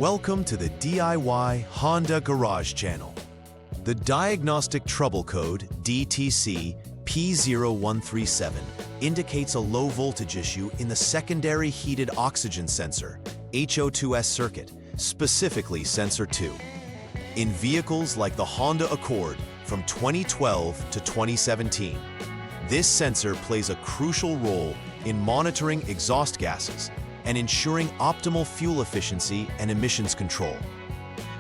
Welcome to the DIY Honda Garage channel. The Diagnostic Trouble Code, DTC P0137, indicates a low voltage issue in the secondary heated oxygen sensor, HO2S circuit, specifically sensor 2. In vehicles like the Honda Accord from 2012 to 2017, this sensor plays a crucial role in monitoring exhaust gases and ensuring optimal fuel efficiency and emissions control.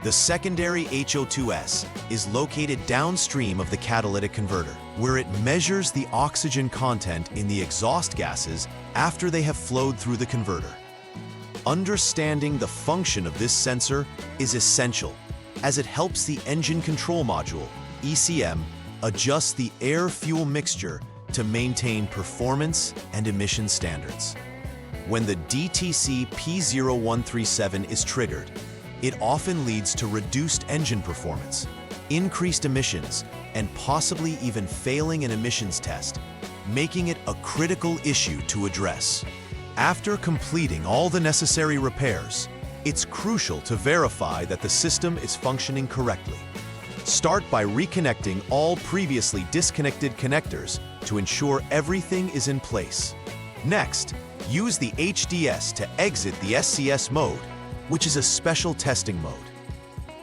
The secondary HO2S is located downstream of the catalytic converter, where it measures the oxygen content in the exhaust gases after they have flowed through the converter. Understanding the function of this sensor is essential, as it helps the engine control module, ECM, adjust the air-fuel mixture to maintain performance and emission standards. When the DTC P0137 is triggered, it often leads to reduced engine performance, increased emissions, and possibly even failing an emissions test, making it a critical issue to address. After completing all the necessary repairs, it's crucial to verify that the system is functioning correctly. Start by reconnecting all previously disconnected connectors to ensure everything is in place. Next, use the HDS to exit the SCS mode, which is a special testing mode.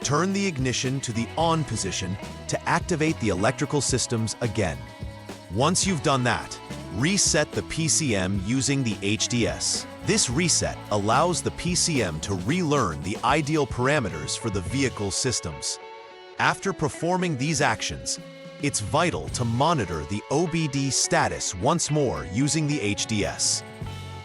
Turn the ignition to the on position to activate the electrical systems again. Once you've done that, reset the PCM using the HDS. This reset allows the PCM to relearn the ideal parameters for the vehicle systems. After performing these actions, it's vital to monitor the OBD status once more using the HDS.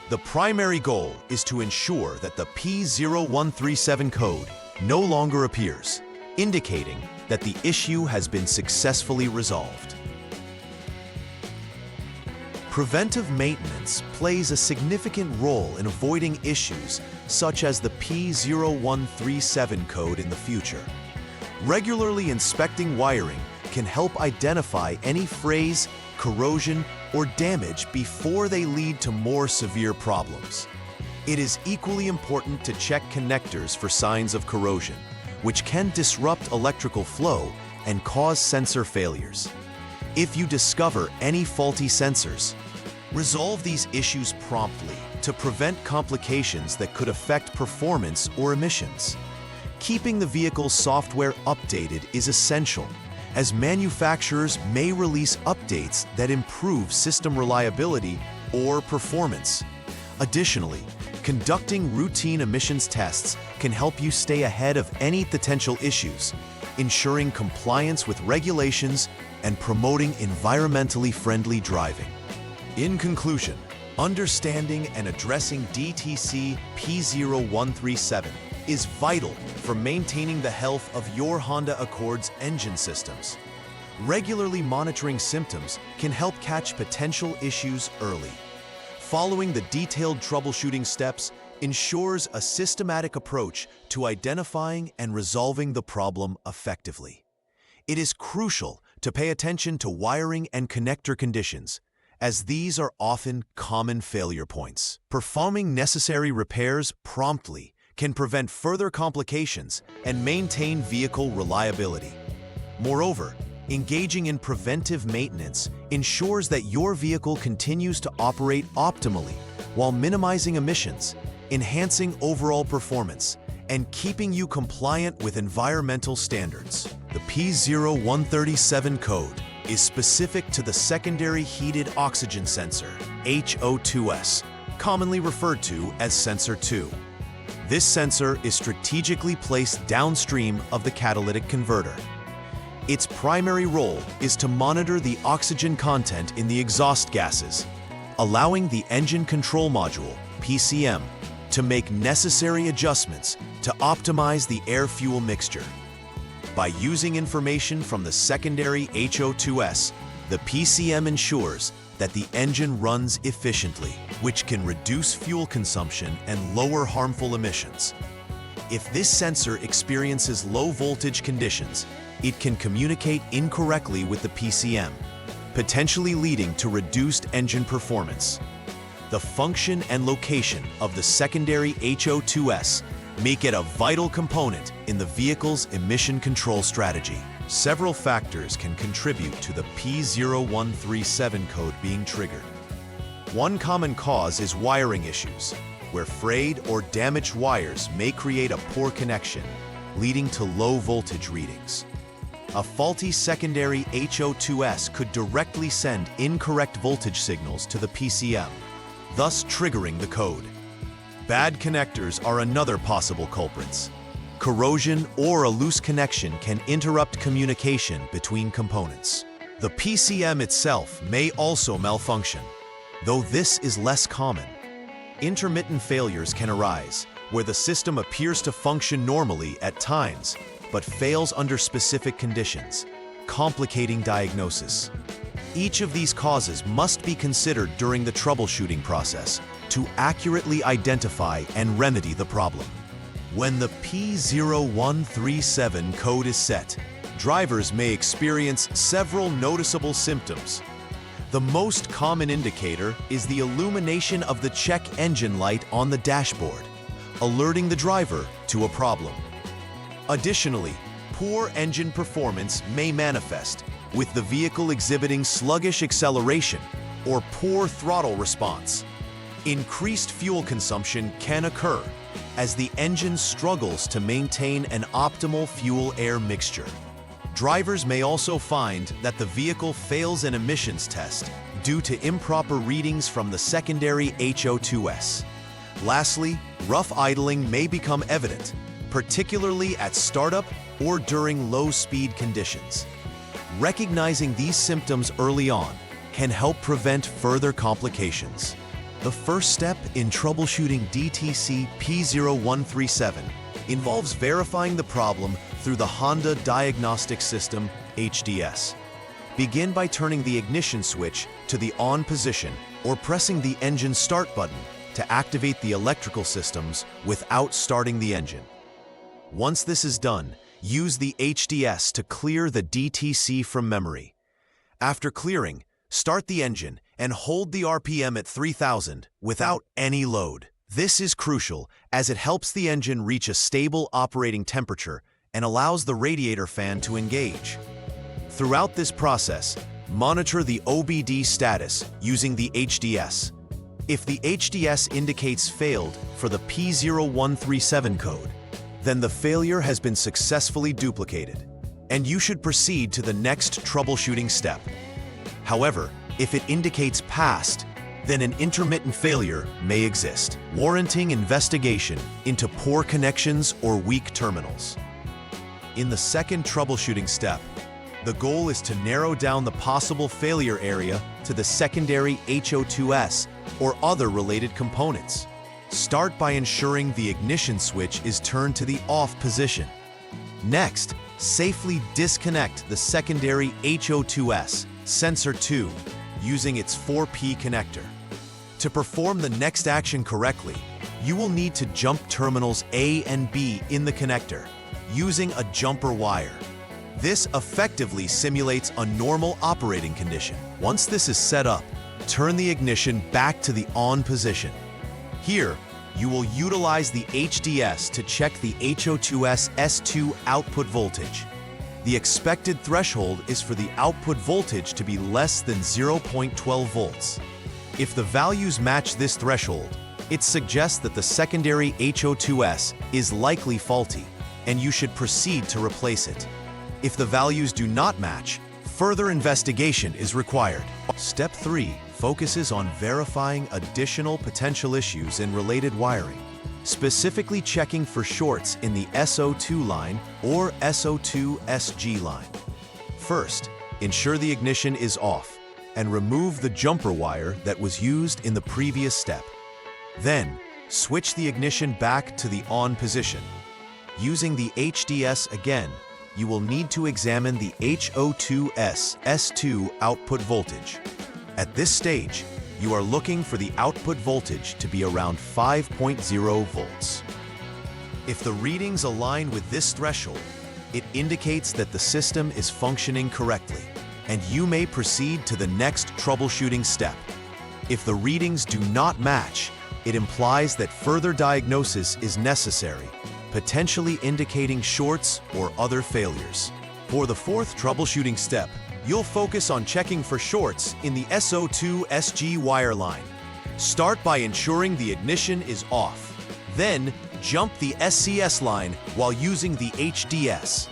The primary goal is to ensure that the P0137 code no longer appears, indicating that the issue has been successfully resolved. Preventive maintenance plays a significant role in avoiding issues such as the P0137 code in the future. Regularly inspecting wiring can help identify any frays, corrosion, or damage before they lead to more severe problems. It is equally important to check connectors for signs of corrosion, which can disrupt electrical flow and cause sensor failures. If you discover any faulty sensors, resolve these issues promptly to prevent complications that could affect performance or emissions. Keeping the vehicle's software updated is essential, as manufacturers may release updates that improve system reliability or performance. Additionally, conducting routine emissions tests can help you stay ahead of any potential issues, ensuring compliance with regulations and promoting environmentally friendly driving. In conclusion, understanding and addressing DTC P0137 is vital for maintaining the health of your Honda Accord's engine systems. Regularly monitoring symptoms can help catch potential issues early. Following the detailed troubleshooting steps ensures a systematic approach to identifying and resolving the problem effectively. It is crucial to pay attention to wiring and connector conditions, as these are often common failure points. Performing necessary repairs promptly can prevent further complications and maintain vehicle reliability. Moreover, engaging in preventive maintenance ensures that your vehicle continues to operate optimally while minimizing emissions, enhancing overall performance, and keeping you compliant with environmental standards. The P0137 code is specific to the secondary heated oxygen sensor, HO2S, commonly referred to as sensor 2. This sensor is strategically placed downstream of the catalytic converter. Its primary role is to monitor the oxygen content in the exhaust gases, allowing the engine control module, PCM, to make necessary adjustments to optimize the air-fuel mixture. By using information from the secondary HO2S, the PCM ensures that the engine runs efficiently, which can reduce fuel consumption and lower harmful emissions. If this sensor experiences low voltage conditions, it can communicate incorrectly with the PCM, potentially leading to reduced engine performance. The function and location of the secondary HO2S make it a vital component in the vehicle's emission control strategy. Several factors can contribute to the P0137 code being triggered. One common cause is wiring issues, where frayed or damaged wires may create a poor connection, leading to low voltage readings. A faulty secondary HO2S could directly send incorrect voltage signals to the PCM, thus triggering the code. Bad connectors are another possible culprits. Corrosion or a loose connection can interrupt communication between components. The PCM itself may also malfunction, though this is less common. Intermittent failures can arise, where the system appears to function normally at times, but fails under specific conditions, complicating diagnosis. Each of these causes must be considered during the troubleshooting process to accurately identify and remedy the problem. When the P0137 code is set, drivers may experience several noticeable symptoms. The most common indicator is the illumination of the check engine light on the dashboard, alerting the driver to a problem. Additionally, poor engine performance may manifest, with the vehicle exhibiting sluggish acceleration or poor throttle response. Increased fuel consumption can occur as the engine struggles to maintain an optimal fuel-air mixture. Drivers may also find that the vehicle fails an emissions test due to improper readings from the secondary HO2S. Lastly, rough idling may become evident, particularly at startup or during low-speed conditions. Recognizing these symptoms early on can help prevent further complications. The first step in troubleshooting DTC P0137 involves verifying the problem through the Honda Diagnostic System, HDS. Begin by turning the ignition switch to the on position or pressing the engine start button to activate the electrical systems without starting the engine. Once this is done, use the HDS to clear the DTC from memory. After clearing, start the engine and hold the RPM at 3000 without any load. This is crucial as it helps the engine reach a stable operating temperature and allows the radiator fan to engage. Throughout this process, monitor the OBD status using the HDS. If the HDS indicates failed for the P0137 code, then the failure has been successfully duplicated, and you should proceed to the next troubleshooting step. However, if it indicates passed, then an intermittent failure may exist, warranting investigation into poor connections or weak terminals. In the second troubleshooting step, the goal is to narrow down the possible failure area to the secondary HO2S or other related components. Start by ensuring the ignition switch is turned to the off position. Next, safely disconnect the secondary HO2S sensor 2 using its 4P connector. To perform the next action correctly, you will need to jump terminals A and B in the connector using a jumper wire. This effectively simulates a normal operating condition. Once this is set up, turn the ignition back to the on position. Here, you will utilize the HDS to check the HO2S S2 output voltage. The expected threshold is for the output voltage to be less than 0.12 volts. If the values match this threshold, it suggests that the secondary HO2S is likely faulty, and you should proceed to replace it. If the values do not match, further investigation is required. Step 3 focuses on verifying additional potential issues in related wiring, specifically checking for shorts in the SO2 line or SO2SG line. First, ensure the ignition is off and remove the jumper wire that was used in the previous step. Then, switch the ignition back to the on position. Using the HDS again, you will need to examine the HO2S S2 output voltage. At this stage, you are looking for the output voltage to be around 5.0 volts. If the readings align with this threshold, it indicates that the system is functioning correctly, and you may proceed to the next troubleshooting step. If the readings do not match, it implies that further diagnosis is necessary, potentially indicating shorts or other failures. For the fourth troubleshooting step, you'll focus on checking for shorts in the SO2S wire line. Start by ensuring the ignition is off. Then, jump the SCS line while using the HDS.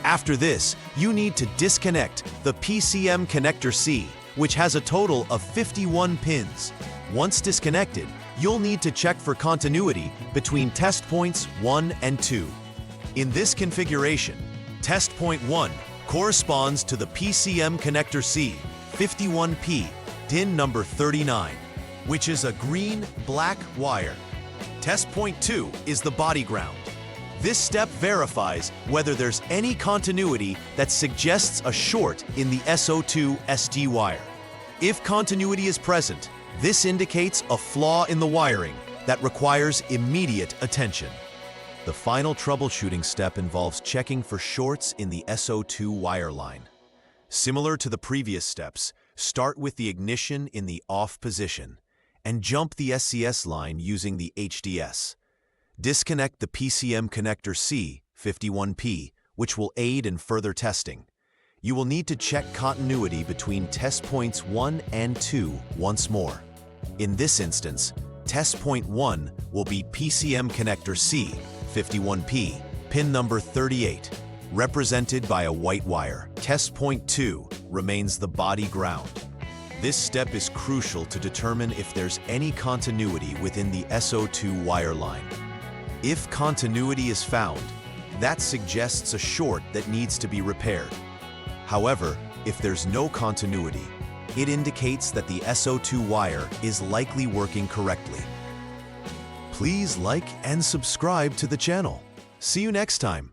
After this, you need to disconnect the PCM connector C, which has a total of 51 pins. Once disconnected, you'll need to check for continuity between test points 1 and 2. In this configuration, test point 1 corresponds to the PCM connector C, 51P, DIN number 39, which is a green-black wire. Test point 2 is the body ground. This step verifies whether there's any continuity that suggests a short in the SO2S wire. If continuity is present, this indicates a flaw in the wiring that requires immediate attention. The final troubleshooting step involves checking for shorts in the SO2 wire line. Similar to the previous steps, start with the ignition in the off position and jump the SCS line using the HDS. Disconnect the PCM connector C, 51P, which will aid in further testing. You will need to check continuity between test points 1 and 2 once more. In this instance, test point 1 will be PCM connector C, 51P, pin number 38, represented by a white wire. Test point 2 remains the body ground. This step is crucial to determine if there's any continuity within the SO2 wire line. If continuity is found, that suggests a short that needs to be repaired. However, if there's no continuity, it indicates that the SO2 wire is likely working correctly. Please like and subscribe to the channel. See you next time.